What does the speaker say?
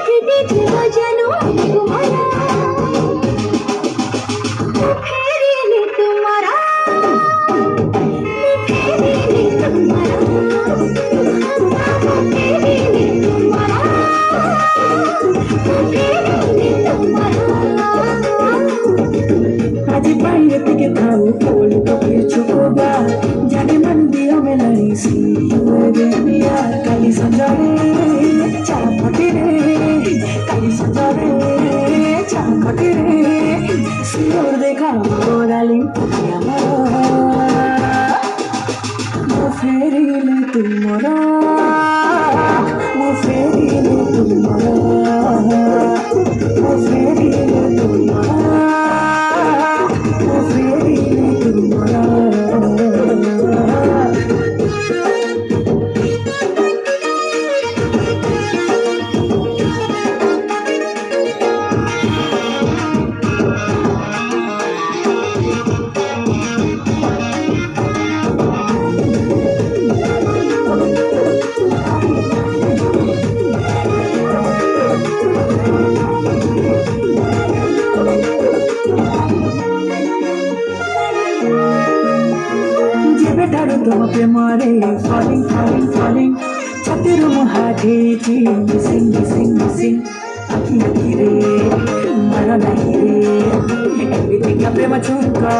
কেটেছিল যেন তোমারা ফেরিলে তোমারা ফেরিলে তোমারা ফেরিলে তোমারা ফেরিলে তোমারা आज बाहर থেকে খাও ফুল কপি চুপবা জানে মন দিও में लड़ी सी रे मिया काली संजारे चापटे रे काली संजारे चापटे रे सिर देखा डार्लिंग वो फेरीले तुम्हारा वो फेरीले तुम्हारा वो फेरीले तुम्हारा তোমাকে মারে falling falling falling ছাতের মহাঠে missing missing missing আকি আকি রে মারা নাই রে একা প্রেম চুকা